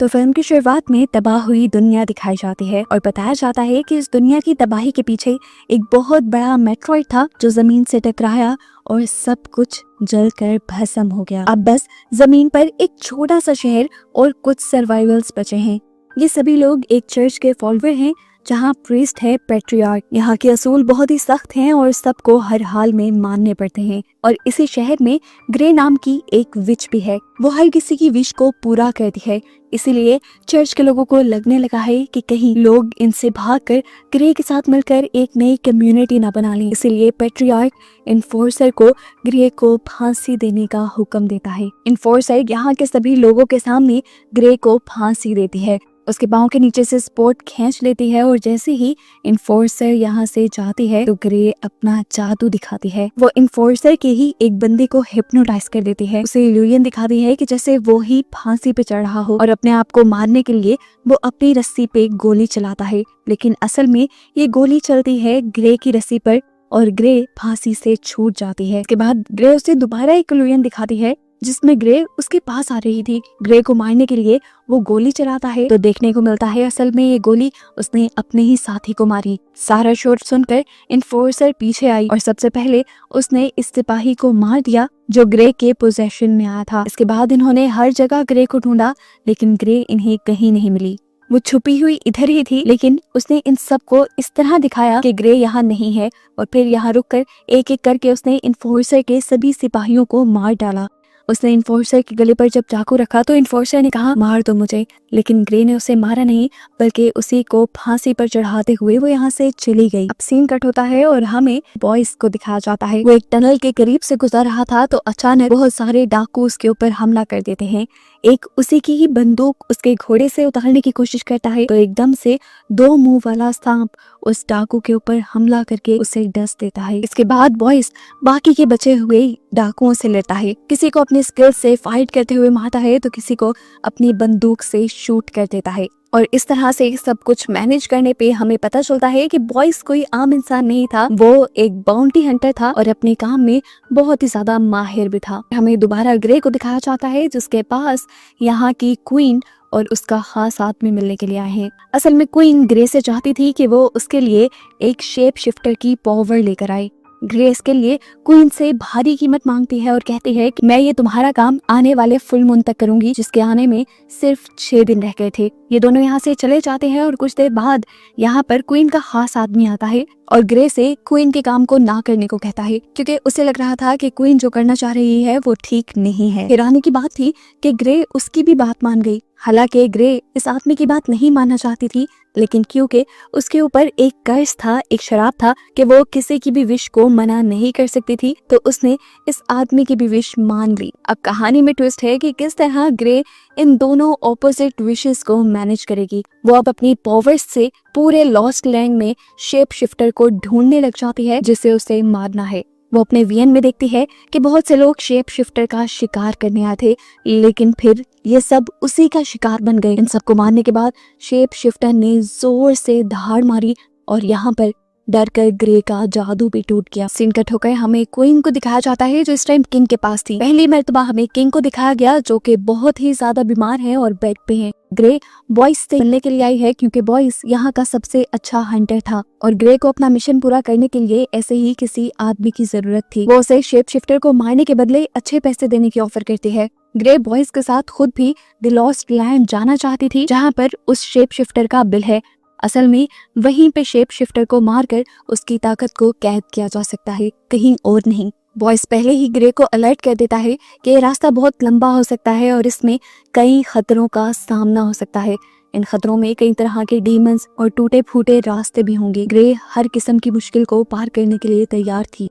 तो फिल्म की शुरुआत में तबाह हुई दुनिया दिखाई जाती है और बताया जाता है कि इस दुनिया की तबाही के पीछे एक बहुत बड़ा मेट्रॉइड था जो जमीन से टकराया और सब कुछ जलकर भस्म हो गया। अब बस जमीन पर एक छोटा सा शहर और कुछ सर्वाइवल्स बचे हैं। ये सभी लोग एक चर्च के फॉलोवर हैं जहाँ प्रीस्ट है पैट्रियार्क। यहाँ के असूल बहुत ही सख्त हैं और सबको हर हाल में मानने पड़ते हैं। और इसी शहर में ग्रे नाम की एक विच भी है। वो हर किसी की विश को पूरा करती है। इसीलिए चर्च के लोगों को लगने लगा है कि कहीं लोग इनसे भागकर ग्रे के साथ मिलकर एक नई कम्युनिटी ना बना लें। इसीलिए पैट्रियार्क इन्फोर्सर को ग्रे को फांसी देने का हुक्म देता है। इन्फोर्सर यहाँ के सभी लोगों के सामने ग्रे को फांसी देती है। उसके पाँव के नीचे से स्पोर्ट खींच लेती है और जैसे ही इन्फोर्सर यहाँ से जाती है तो ग्रे अपना जादू दिखाती है। वो इन्फोर्सर के ही एक बंदे को हिप्नोटाइज कर देती है। उसे इल्यूजन दिखाती है कि जैसे वो ही फांसी पे चढ़ रहा हो और अपने आप को मारने के लिए वो अपनी रस्सी पे गोली चलाता है, लेकिन असल में ये गोली चलती है ग्रे की रस्सी पर और ग्रे फांसी से छूट जाती है। इसके बाद ग्रे उसे दोबारा एक इल्यूजन दिखाती है जिसमें ग्रे उसके पास आ रही थी। ग्रे को मारने के लिए वो गोली चलाता है तो देखने को मिलता है असल में ये गोली उसने अपने ही साथी को मारी। सारा शोर सुनकर इन्फोर्सर पीछे आई और सबसे पहले उसने इस सिपाही को मार दिया जो ग्रे के पोजेशन में आया था। इसके बाद इन्होंने हर जगह ग्रे को ढूंढा लेकिन ग्रे इन्हें कहीं नहीं मिली। वो छुपी हुई इधर ही थी, लेकिन उसने इन सबको इस तरह दिखाया कि ग्रे यहाँ नहीं है और फिर यहाँ रुककर एक एक करके उसने इन्फोर्सर के सभी सिपाहियों को मार डाला। उसने इन्फोर्सर के गले पर जब चाकू रखा तो इन्फोर्सर ने कहा मार दो मुझे, लेकिन ग्रे ने उसे मारा नहीं बल्कि उसी को फांसी पर चढ़ाते हुए वो यहाँ से चली गई। अब सीन कट होता है और हमें बॉयज को दिखाया जाता है। वो एक टनल के करीब से गुजर रहा था तो अचानक बहुत सारे डाकू उसके ऊपर हमला कर देते हैं। एक उसी की ही बंदूक उसके घोड़े से उतारने की कोशिश करता है तो एकदम से 2 मुंह वाला सांप उस डाकू के ऊपर हमला करके उसे डस देता है। इसके बाद बॉयज बाकी के बचे हुए डाकुओं से लड़ता है। किसी को अपने स्किल से फाइट करते हुए मारता है तो किसी को अपनी बंदूक से शूट कर देता है। और इस तरह से सब कुछ मैनेज करने पे हमें पता चलता है कि बॉयज कोई आम इंसान नहीं था, वो एक बाउंटी हंटर था और अपने काम में बहुत ही ज्यादा माहिर भी था। हमें दोबारा ग्रे को दिखाया जाता है जिसके पास यहाँ की क्वीन और उसका खास आदमी मिलने के लिए आए हैं। असल में क्वीन ग्रे से चाहती थी कि वो उसके लिए एक शेप शिफ्टर की पावर लेकर आए। ग्रे इसके लिए क्वीन से भारी कीमत मांगती है और कहती है कि मैं ये तुम्हारा काम आने वाले फुल मून तक करूंगी, जिसके आने में सिर्फ 6 दिन रह गए थे। ये दोनों यहाँ से चले जाते हैं और कुछ देर बाद यहाँ पर क्वीन का खास आदमी आता है और ग्रे से क्वीन के काम को ना करने को कहता है क्योंकि उसे लग रहा था कि क्वीन जो करना चाह रही है वो ठीक नहीं है। हैरानी की बात थी कि ग्रे उसकी भी बात मान गई। हालांकि ग्रे इस आदमी की बात नहीं मानना चाहती थी, लेकिन क्योंकि उसके ऊपर एक कर्ज था, एक शराब था कि वो किसी की भी विश को मना नहीं कर सकती थी, तो उसने इस आदमी की भी विश मान ली। अब कहानी में ट्विस्ट है कि किस तरह ग्रे इन दोनों ऑपोजिट विशेस को मैनेज करेगी। वो अब अपनी पावर्स से पूरे लॉस्ट लैंड में शेप शिफ्टर को ढूंढने लग जाती है जिसे उसे मारना है। वो अपने वीएन में देखती है कि बहुत से लोग शेप शिफ्टर का शिकार करने आए थे, लेकिन फिर ये सब उसी का शिकार बन गए। इन सबको मारने के बाद शेप शिफ्टर ने जोर से दहाड़ मारी और यहाँ पर डर कर ग्रे का जादू भी टूट गया। सीन कट होकर हमें क्वीन को दिखाया जाता है जो इस टाइम किंग के पास थी। पहली मर्तबा हमें किंग को दिखाया गया जो कि बहुत ही ज्यादा बीमार है और बेड पे है। ग्रे बॉयज से मिलने के लिए आई है क्योंकि बॉयज यहाँ का सबसे अच्छा हंटर था और ग्रे को अपना मिशन पूरा करने के लिए ऐसे ही किसी आदमी की जरूरत थी। वो उसे शेप शिफ्टर को मारने के बदले अच्छे पैसे देने की ऑफर करती है। ग्रे बॉयज के साथ खुद भी द लॉस्ट लैंड जाना चाहती थी जहाँ पर उस शेप शिफ्टर का बिल है। असल में वहीं पे शेप शिफ्टर को मारकर उसकी ताकत को कैद किया जा सकता है, कहीं और नहीं। बॉयज पहले ही ग्रे को अलर्ट कर देता है कि रास्ता बहुत लंबा हो सकता है और इसमें कई खतरों का सामना हो सकता है। इन खतरों में कई तरह के डीमंस और टूटे फूटे रास्ते भी होंगे। ग्रे हर किस्म की मुश्किल को पार करने के लिए तैयार थी।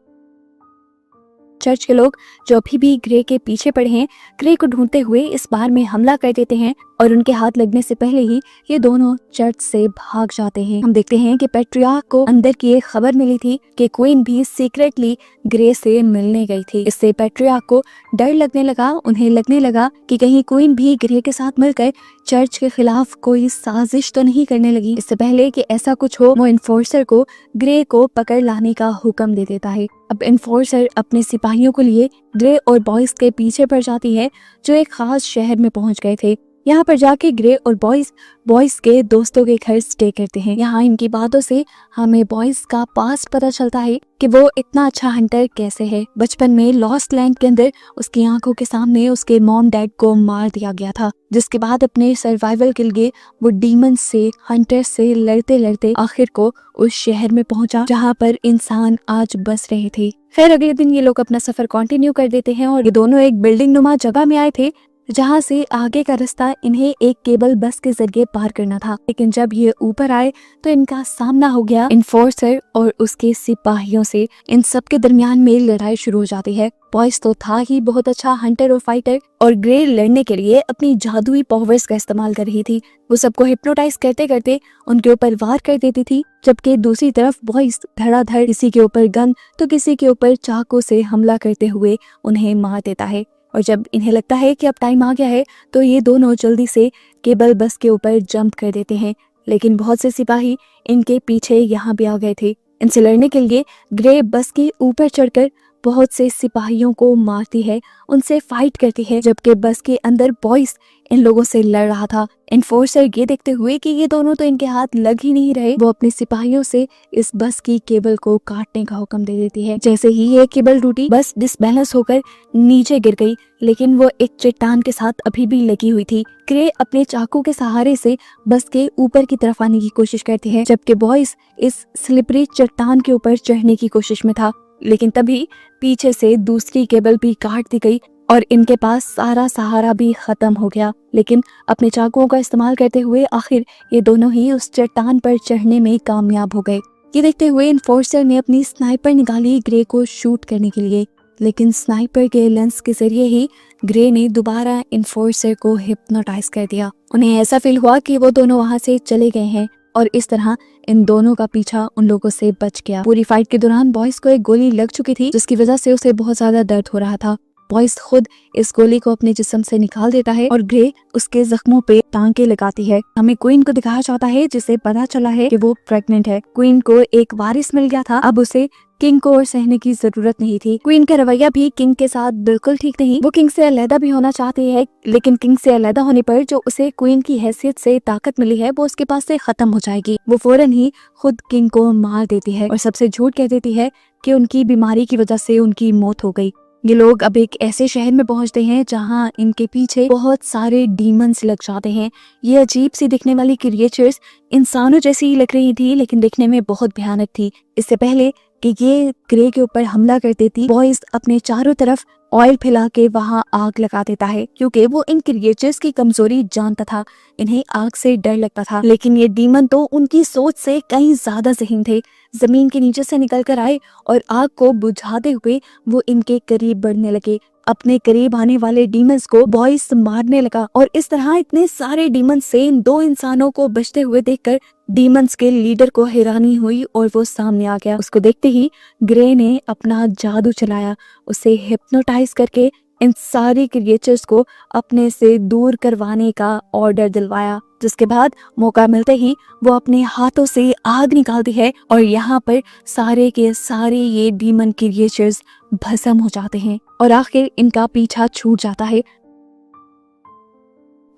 चर्च के लोग जो अभी भी ग्रे के पीछे पड़े हैं, ग्रे को ढूंढते हुए इस बार में हमला कर देते हैं और उनके हाथ लगने से पहले ही ये दोनों चर्च से भाग जाते हैं। हम देखते हैं कि पैट्रियार्क को अंदर की एक खबर मिली थी कि क्वीन भी सीक्रेटली ग्रे से मिलने गई थी। इससे पैट्रियार्क को डर लगने लगा। उन्हें लगने लगा कि कहीं क्वीन भी ग्रे के साथ मिलकर चर्च के खिलाफ कोई साजिश तो नहीं करने लगी। इससे पहले कि ऐसा कुछ हो, वो इन्फोर्सर को ग्रे को पकड़ लाने का हुक्म दे देता है। अब इन्फोर्सर अपने सिपाहियों को लिए ग्रे और बॉयज के पीछे पड़ जाती है जो एक खास शहर में पहुंच गए थे। यहाँ पर जाके ग्रे और बॉयज के दोस्तों के घर स्टे करते हैं। यहाँ इनकी बातों से हमें बॉयज का पास्ट पता चलता है कि वो इतना अच्छा हंटर कैसे है। बचपन में लॉस्ट लैंड के अंदर उसकी आंखों के सामने उसके मॉम डैड को मार दिया गया था, जिसके बाद अपने सर्वाइवल के लिए वो डीमन से, हंटर से लड़ते लड़ते आखिर को उस शहर में पहुंचा जहाँ पर इंसान आज बस रहे थे। फिर अगले दिन ये लोग अपना सफर कंटिन्यू कर देते हैं और ये दोनों एक बिल्डिंग नुमा जगह में आए थे जहाँ से आगे का रास्ता इन्हें एक केबल बस के जरिए पार करना था। लेकिन जब ये ऊपर आए तो इनका सामना हो गया इन्फोर्सर और उसके सिपाहियों से। इन सब के दरमियान में लड़ाई शुरू हो जाती है। बॉयज तो था ही बहुत अच्छा हंटर और फाइटर, और ग्रे लड़ने के लिए अपनी जादुई पावर्स का इस्तेमाल कर रही थी। वो सबको हिप्नोटाइज करते करते उनके ऊपर वार कर देती थी, जबकि दूसरी तरफ बॉयज धड़ाधड़ किसी के ऊपर गन तो किसी के ऊपर चाकू से हमला करते हुए उन्हें मार देता है। और जब इन्हें लगता है कि अब टाइम आ गया है तो ये दोनों जल्दी से केबल बस के ऊपर जंप कर देते हैं। लेकिन बहुत से सिपाही इनके पीछे यहाँ भी आ गए थे। इनसे लड़ने के लिए ग्रे बस के ऊपर चढ़कर बहुत से सिपाहियों को मारती है, उनसे फाइट करती है, जबकि बस के अंदर बॉयज इन लोगों से लड़ रहा था। इन्फोर्सर ये देखते हुए कि ये दोनों तो इनके हाथ लग ही नहीं रहे, वो अपने सिपाहियों से इस बस की केबल को काटने का हुक्म दे देती है। जैसे ही ये केबल टूटी, बस डिसबैलेंस होकर नीचे गिर गई, लेकिन वो एक चट्टान के साथ अभी भी लगी हुई थी। ग्रे अपने चाकू के सहारे से बस के ऊपर की तरफ आने की कोशिश करती है, जबकि बॉयज इस स्लिपरी चट्टान के ऊपर चढ़ने की कोशिश में था। लेकिन तभी पीछे से दूसरी केबल भी काट दी गई और इनके पास सारा सहारा भी खत्म हो गया। लेकिन अपने चाकुओं का इस्तेमाल करते हुए आखिर ये दोनों ही उस चट्टान पर चढ़ने में कामयाब हो गए। ये देखते हुए इन्फोर्सर ने अपनी स्नाइपर निकाली ग्रे को शूट करने के लिए, लेकिन स्नाइपर के लेंस के जरिए ही ग्रे ने दोबारा इन्फोर्सर को हिप्नोटाइज कर दिया। उन्हें ऐसा फील हुआ कि वो दोनों वहां से चले गए हैं और इस तरह इन दोनों का पीछा उन लोगों से बच गया। पूरी फाइट के दौरान बॉयज को एक गोली लग चुकी थी, जिसकी वजह से उसे बहुत ज्यादा दर्द हो रहा था। बॉयज खुद इस गोली को अपने जिस्म से निकाल देता है और ग्रे उसके जख्मों पे टांके लगाती है। हमें क्वीन को दिखाया जाता है, जिसे पता चला है कि वो प्रेग्नेंट है। क्वीन को एक वारिस मिल गया था, अब उसे किंग को और सहने की जरूरत नहीं थी। क्वीन का रवैया भी किंग के साथ बिल्कुल ठीक नहीं। वो किंग से अलहदा भी होना चाहती है, लेकिन किंग से अलहदा होने पर जो उसे क्वीन की हैसियत से ताकत मिली है वो उसके पास से खत्म हो जाएगी। वो फौरन ही खुद किंग को मार देती है और सबसे झूठ कह देती है कि उनकी बीमारी की वजह से उनकी मौत हो गई। ये लोग अब एक ऐसे शहर में पहुंचते हैं जहां इनके पीछे बहुत सारे डीमंस लग जाते हैं। ये अजीब सी दिखने वाली क्रिएचर्स इंसानों जैसी ही लग रही थी, लेकिन दिखने में बहुत भयानक थी। इससे पहले कि ये ग्रे के ऊपर हमला कर देती, बॉयज अपने चारों तरफ ऑयल फैला के वहां आग लगा देता है, क्योंकि वो इन क्रिएचर्स की कमजोरी जानता था। इन्हें आग से डर लगता था, लेकिन ये डीमन तो उनकी सोच से कहीं ज्यादा ज़हीन थे। जमीन के नीचे से निकल कर आए और आग को बुझाते हुए वो इनके करीब बढ़ने लगे। अपने करीब आने वाले डीमंस को बॉयज मारने लगा और इस तरह इतने सारे डीमंस से इन दो इंसानों को बचते हुए देखकर डीमंस के लीडर को हैरानी हुई और वो सामने आ गया। उसको देखते ही ग्रे ने अपना जादू चलाया, उसे हिप्नोटाइज करके इन सारी क्रिएचर्स को अपने से दूर करवाने का ऑर्डर दिलवाया, जिसके बाद मौका मिलते ही वो अपने हाथों से आग निकालती है और यहाँ पर सारे के सारे ये डीमन क्रिएचर्स भस्म हो जाते हैं और आखिर इनका पीछा छूट जाता है।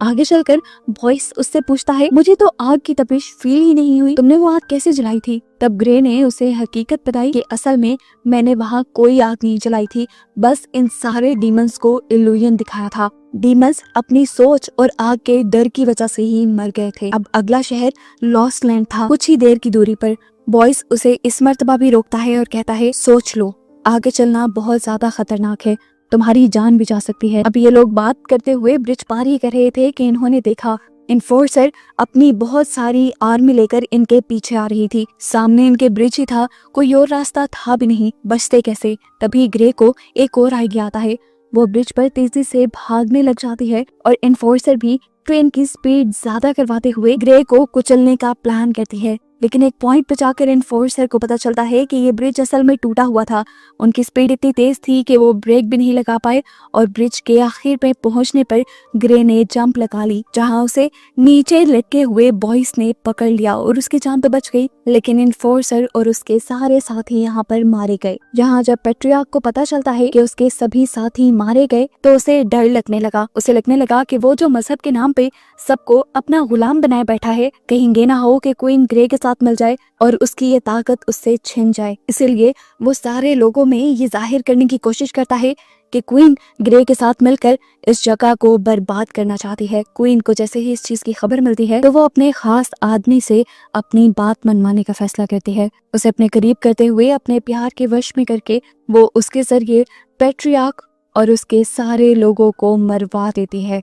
आगे चलकर बॉयस उससे पूछता है, मुझे तो आग की तपिश फील ही नहीं हुई, तुमने वो आग कैसे जलाई थी? तब ग्रे ने उसे हकीकत बताई कि असल में मैंने वहाँ कोई आग नहीं जलाई थी, बस इन सारे डीमंस को इल्यूजन दिखाया था। डीमंस अपनी सोच और आग के डर की वजह से ही मर गए थे। अब अगला शहर लॉस्ट लैंड था, कुछ ही देर की दूरी पर। बॉयस उसे इस मर्तबा भी रोकता है और कहता है, सोच लो, आगे चलना बहुत ज्यादा खतरनाक है, तुम्हारी जान भी जा सकती है। अब ये लोग बात करते हुए ब्रिज पार ही कर रहे थे कि इन्होंने देखा इन्फोर्सर अपनी बहुत सारी आर्मी लेकर इनके पीछे आ रही थी। सामने इनके ब्रिज ही था, कोई और रास्ता था भी नहीं, बचते कैसे? तभी ग्रे को एक और आइडिया आता है। वो ब्रिज पर तेजी से भागने लग जाती है और इन्फोर्सर भी ट्रेन की स्पीड ज्यादा करवाते हुए ग्रे को कुचलने का प्लान करती है। लेकिन एक पॉइंट पे जाकर इन्फोर्सर को पता चलता है कि ये ब्रिज असल में टूटा हुआ था। उनकी स्पीड इतनी तेज थी कि वो ब्रेक भी नहीं लगा पाए और ब्रिज के आखिर पे पहुंचने पर ग्रे ने जंप लगा ली, जहां उसे नीचे लटके हुए बॉयस ने पकड़ लिया और उसकी जान तो बच गई, लेकिन इन्फोर्सर और उसके सारे साथी यहाँ पर मारे गए। जहाँ जब पेट्रियार्क को पता चलता है कि उसके सभी साथी मारे गए तो उसे डर लगने लगा। उसे लगने लगा कि वो जो मजहब के नाम पे सबको अपना गुलाम बनाए बैठा है, कहीं ये ना हो कि क्वीन ग्रे के साथ मिल जाए और उसकी ये ताकत उससे छिन जाए। इसीलिए वो सारे लोगों में ये जाहिर करने की कोशिश करता है कि क्वीन ग्रे के साथ मिलकर इस जगह को बर्बाद करना चाहती है। क्वीन को जैसे ही इस चीज की खबर मिलती है तो वो अपने खास आदमी से अपनी बात मनवाने का फैसला करती है। उसे अपने करीब करते हुए अपने प्यार के वश में करके वो उसके जरिए पेट्रियार्क और उसके सारे लोगों को मरवा देती है।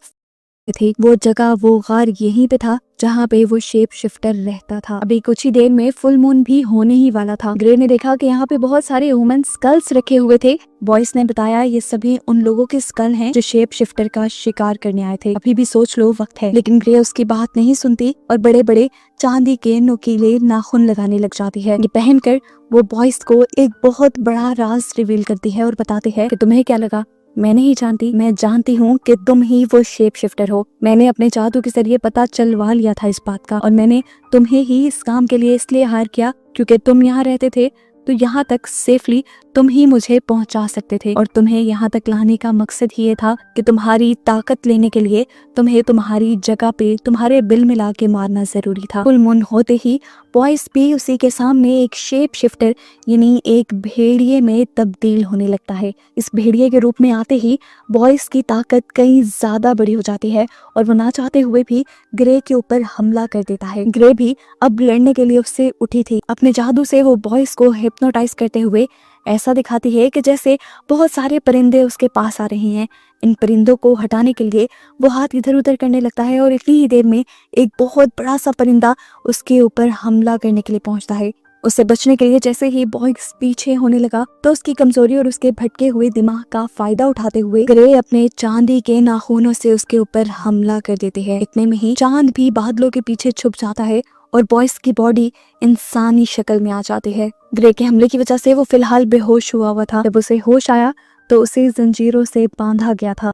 वो जगह, वो गार यहीं पे था जहाँ पे वो शेप शिफ्टर रहता था। अभी कुछ ही देर में फुल मून भी होने ही वाला था। ग्रे ने देखा कि यहाँ पे बहुत सारे ह्यूमन स्कल्स रखे हुए थे। बॉयस ने बताया ये सभी उन लोगों के स्कल हैं जो शेप शिफ्टर का शिकार करने आए थे। अभी भी सोच लो, वक्त है। लेकिन ग्रे उसकी बात नहीं सुनती और बड़े बड़े चांदी के नुकीले नाखून लगाने लग जाती है। ये पहनकर वो बॉयस को एक बहुत बड़ा राज रिवील करती है और बताती है कि तुम्हें क्या लगा, मैं नहीं जानती, मैं जानती हूँ कि तुम ही वो शेप शिफ्टर हो। मैंने अपने जादू के जरिए पता चलवा लिया था इस बात का और मैंने तुम्हें ही इस काम के लिए इसलिए हायर किया क्योंकि तुम यहाँ रहते थे, तो यहाँ तक सेफली तुम ही मुझे पहुंचा सकते थे और तुम्हें यहाँ तक लाने का मकसद ही ये था कि तुम्हारी ताकत लेने के लिए तुम्हें तुम्हारी जगह पे तुम्हारे बिल मिला के मारना जरूरी था। फुल मून होते ही बॉयस भी उसी के सामने एक शेप शिफ्टर यानी एक भेड़िए में तब्दील होने लगता है। इस भेड़िए के रूप में आते ही बॉयस की ताकत कहीं ज्यादा बड़ी हो जाती है और वो ना चाहते हुए भी ग्रे के ऊपर हमला कर देता है। ग्रे भी अब लड़ने के लिए उससे उठी थी। अपने जादू से वो बॉयस को हिप्नोटाइज करते हुए ऐसा दिखाती है कि जैसे बहुत सारे परिंदे उसके पास आ रहे हैं। इन परिंदों को हटाने के लिए वो हाथ इधर उधर करने लगता है और इतनी ही देर में एक बहुत बड़ा सा परिंदा उसके ऊपर हमला करने के लिए पहुंचता है। उससे बचने के लिए जैसे ही बॉयस पीछे होने लगा तो उसकी कमजोरी और उसके भटके हुए दिमाग का फायदा उठाते हुए ग्रे अपने चांदी के नाखूनों से उसके ऊपर हमला कर देते हैं। इतने में ही चांद भी बादलों के पीछे छुप जाता है और बॉयस की बॉडी इंसानी शक्ल में आ जाती है। ग्रे के हमले की वजह से वो फिलहाल बेहोश हुआ था। जब उसे होश आया तो उसे जंजीरों से बांधा गया था।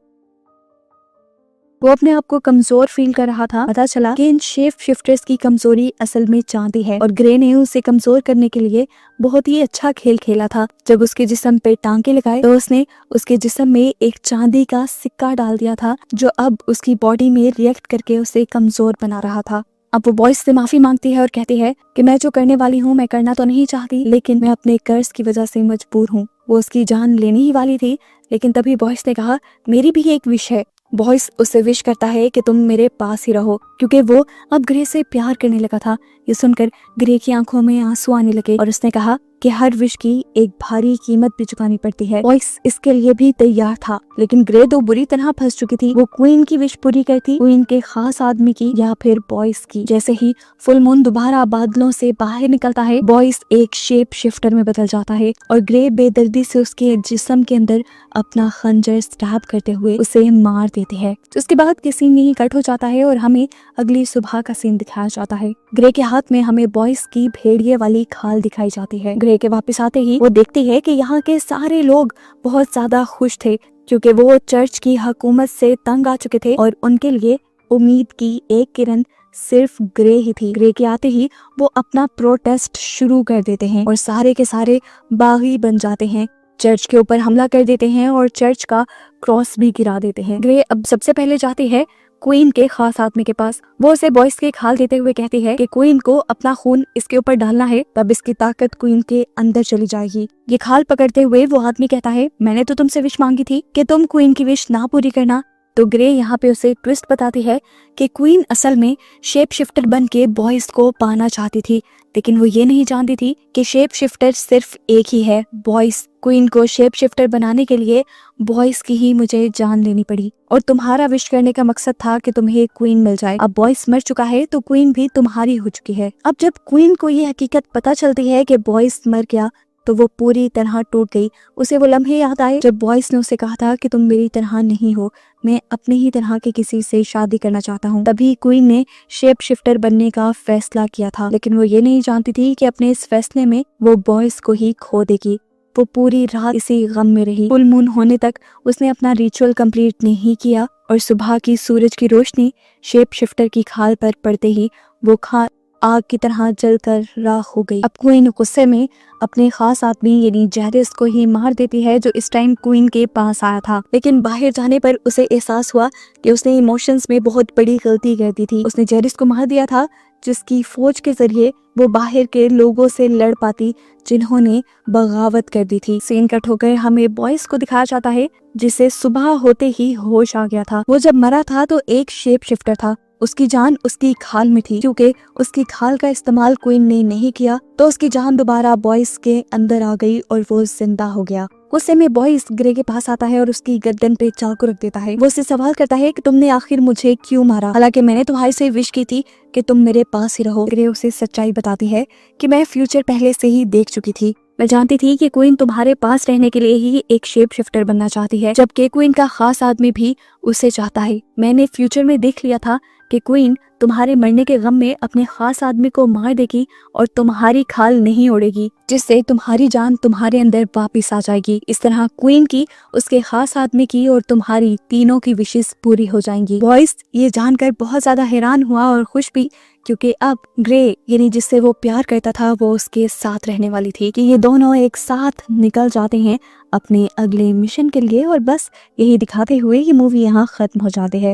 वो अपने आप को कमजोर फील कर रहा था। पता चला कि इन शेप शिफ्टर्स की कमजोरी असल में चांदी है और ग्रे ने उसे कमजोर करने के लिए बहुत ही अच्छा खेल खेला था। जब उसके जिस्म पे टांके लगाए तो उसने उसके जिस्म में एक चांदी का सिक्का डाल दिया था जो अब उसकी बॉडी में रिएक्ट करके उसे कमजोर बना रहा था। अब वो बॉयस से माफी मांगती है और कहती है कि मैं जो करने वाली हूँ मैं करना तो नहीं चाहती, लेकिन मैं अपने कर्ज की वजह से मजबूर हूँ। वो उसकी जान लेने ही वाली थी, लेकिन तभी बॉयस ने कहा मेरी भी एक विश है। बॉयस उससे विश करता है कि तुम मेरे पास ही रहो, क्योंकि वो अब ग्रे से प्यार करने लगा था। ये सुनकर ग्रे की आंखों में आंसू आने लगे और उसने कहा कि हर विश की एक भारी कीमत भी चुकानी पड़ती है। बॉयस इसके लिए भी तैयार था, लेकिन ग्रे तो बुरी तरह फंस चुकी थी। वो क्वीन की विश पूरी करती, क्वीन के खास आदमी की या फिर बॉयस की। जैसे ही फुल मून दोबारा बादलों से बाहर निकलता है, बॉयस एक शेप शिफ्टर में बदल जाता है और ग्रे बेदर्दी से उसके जिस्म के अंदर अपना खंजर स्टैब करते हुए उसे मार देती है। तो उसके बाद के सीन यही कट हो जाता है और हमें अगली सुबह का सीन दिखाया जाता है। ग्रे के हाथ में हमें बॉयस की भेड़िए वाली खाल दिखाई जाती है। ग्रे के वापस आते ही वो देखती है कि यहाँ के सारे लोग बहुत ज्यादा खुश थे, क्योंकि वो चर्च की हुकूमत से तंग आ चुके थे और उनके लिए उम्मीद की एक किरण सिर्फ ग्रे ही थी। ग्रे के आते ही वो अपना प्रोटेस्ट शुरू कर देते हैं और सारे के सारे बागी बन जाते हैं, चर्च के ऊपर हमला कर देते हैं और चर्च का क्रॉस भी गिरा देते हैं। ग्रे अब सबसे पहले जाती है क्वीन के खास आदमी के पास। वो उसे बॉयस के खाल देते हुए कहती है कि क्वीन को अपना खून इसके ऊपर डालना है, तब इसकी ताकत क्वीन के अंदर चली जाएगी। ये खाल पकड़ते हुए वो आदमी कहता है मैंने तो तुमसे विश मांगी थी कि तुम क्वीन की विश ना पूरी करना। तो ग्रे यहाँ पे उसे ट्विस्ट बताती है कि क्वीन असल में शेप शिफ्टर बन के बॉयस को पाना चाहती थी, लेकिन वो ये नहीं जानती थी कि शेप शिफ्टर सिर्फ एक ही है, बॉयस। क्वीन को शेप शिफ्टर बनाने के लिए बॉयस की ही मुझे जान लेनी पड़ी और तुम्हारा विश करने का मकसद था कि तुम्हें क्वीन मिल जाए। अब बॉयस मर चुका है तो क्वीन भी तुम्हारी हो चुकी है। अब जब क्वीन को ये हकीकत पता चलती है कि बॉयस मर गया तो वो पूरी तरह टूट गई। उसे वो लम्हे याद आए जब बॉयज ने उसे कहा था कि तुम मेरी तरह नहीं हो, मैं अपने ही तरह के किसी से शादी करना चाहता हूँ। तभी क्वीन ने शेप शिफ्टर बनने का फैसला किया था, लेकिन वो ये नहीं जानती थी कि अपने इस फैसले में वो बॉयज को ही खो देगी। वो पूरी रात इसी गम में रही। फुल मून होने तक उसने अपना रिचुअल कंप्लीट नहीं किया और सुबह की सूरज की रोशनी शेप शिफ्टर की खाल पर पड़ते ही वो खाल आग की तरह जलकर राख हो गई। अब क्वीन गुस्से में अपने खास आदमी यानी जैरिस को ही मार देती है, जो इस टाइम क्वीन के पास आया था। लेकिन बाहर जाने पर उसे एहसास हुआ कि उसने इमोशंस में बहुत बड़ी गलती कर दी थी। उसने जैरिस को मार दिया था, जिसकी फौज के जरिए वो बाहर के लोगों से लड़ पाती जिन्होंने बगावत कर दी थी। सीन कट होकर हमें बॉयज को दिखाया जाता है जिसे सुबह होते ही होश आ गया था। वो जब मरा था तो एक शेप शिफ्टर था, उसकी जान उसकी खाल में थी। क्योंकि उसकी खाल का इस्तेमाल क्वीन ने नहीं किया तो उसकी जान दोबारा बॉयज के अंदर आ गई और वो जिंदा हो गया। गुस्से में बॉयज ग्रे के पास आता है और उसकी गर्दन पे चाकू रख देता है। वो उससे सवाल करता है कि तुमने आखिर मुझे क्यों मारा, हालांकि मैंने तुम्हारे से विश की थी कि तुम मेरे पास ही रहो। ग्रे उसे सच्चाई बताती है कि मैं फ्यूचर पहले से ही देख चुकी थी। मैं जानती थी कि क्वीन तुम्हारे पास रहने के लिए ही एक शेप शिफ्टर बनना चाहती है, जबकि क्वीन का खास आदमी भी उसे चाहता है। मैंने फ्यूचर में देख लिया था कि क्वीन तुम्हारे मरने के गम में अपने खास आदमी को मार देगी और तुम्हारी खाल नहीं उड़ेगी, जिससे तुम्हारी जान तुम्हारे अंदर वापिस आ जाएगी। इस तरह क्वीन की, उसके खास आदमी की और तुम्हारी तीनों की विशेष पूरी हो जाएंगी। बॉयज ये जानकर बहुत ज्यादा हैरान हुआ और खुश भी, क्योंकि अब ग्रे यानी जिससे वो प्यार करता था वो उसके साथ रहने वाली थी, कि ये दोनों एक साथ निकल जाते हैं अपने अगले मिशन के लिए। और बस यही दिखाते हुए ये मूवी यहाँ खत्म हो जाती है।